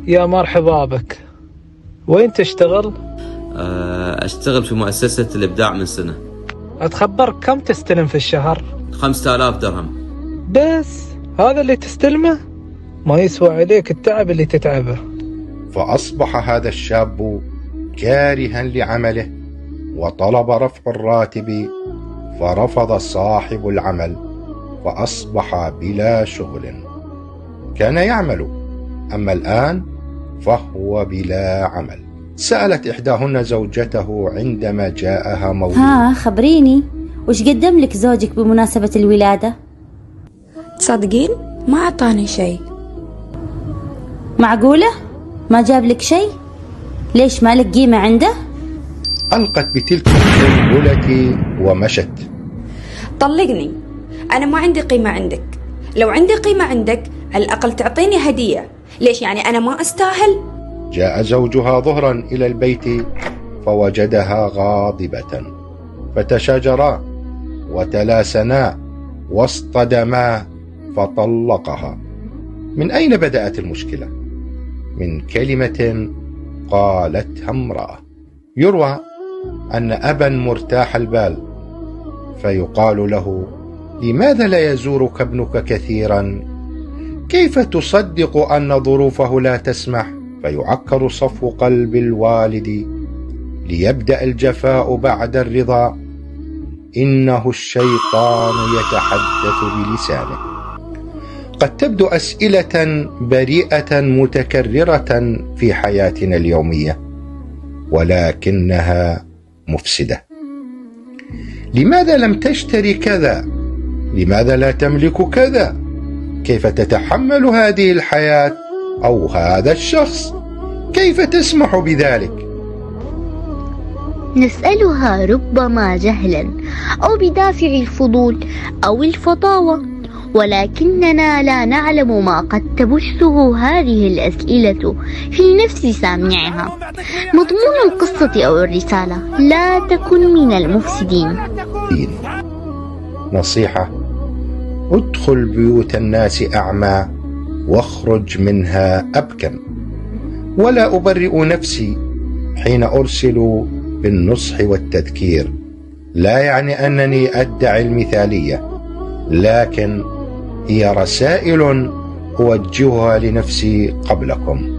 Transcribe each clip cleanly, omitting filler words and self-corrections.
يا مرحبا بك. وين تشتغل؟ أشتغل في مؤسسة الإبداع من سنة. أتخبرك كم تستلم في الشهر؟ 5000 درهم. بس هذا اللي تستلمه؟ ما يسوى عليك التعب اللي تتعبه. فأصبح هذا الشاب كارها لعمله وطلب رفع الراتب، فرفض صاحب العمل فأصبح بلا شغل. كان يعمل، أما الآن فهو بلا عمل. سألت إحداهن زوجته عندما جاءها مولود: خبريني، وش قدم لك زوجك بمناسبة الولادة؟ تصدقين ما أعطاني شيء. معقولة؟ ما جاب لك شيء؟ ليش ما لك قيمة عنده؟ ألقت بتلك القنبلة ومشت. طلقني، أنا ما عندي قيمة عندك. لو عندي قيمة عندك على الأقل تعطيني هدية. ليش يعني أنا ما أستاهل؟ جاء زوجها ظهرا إلى البيت فوجدها غاضبة، فتشاجرا وتلاسنا واصطدما فطلقها. من أين بدأت المشكلة؟ من كلمة قالتها امرأة. يروى أن أبا مرتاح البال فيقال له: لماذا لا يزورك ابنك كثيرا؟ كيف تصدق أن ظروفه لا تسمح؟ فيعكر صفو قلب الوالد ليبدأ الجفاء بعد الرضا. إنه الشيطان يتحدث بلسانه. قد تبدو أسئلة بريئة متكررة في حياتنا اليومية، ولكنها مفسدة. لماذا لم تشتري كذا؟ لماذا لا تملك كذا؟ كيف تتحمل هذه الحياة أو هذا الشخص؟ كيف تسمح بذلك؟ نسألها ربما جهلا أو بدافع الفضول أو الفطاوة، ولكننا لا نعلم ما قد تبثه هذه الأسئلة في نفس سامعها. مضمون القصة أو الرسالة: لا تكن من المفسدين. نصيحة: ادخل بيوت الناس أعمى واخرج منها أبكم. ولا أبرئ نفسي حين أرسل بالنصح والتذكير، لا يعني أنني أدعي المثالية، لكن هي رسائل أوجهها لنفسي قبلكم.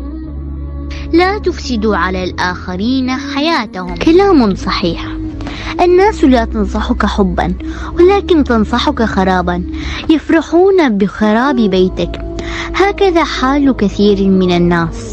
لا تفسدوا على الآخرين حياتهم. كلام صحيح. الناس لا تنصحك حبا، ولكن تنصحك خرابا. يفرحون بخراب بيتك. هكذا حال كثير من الناس.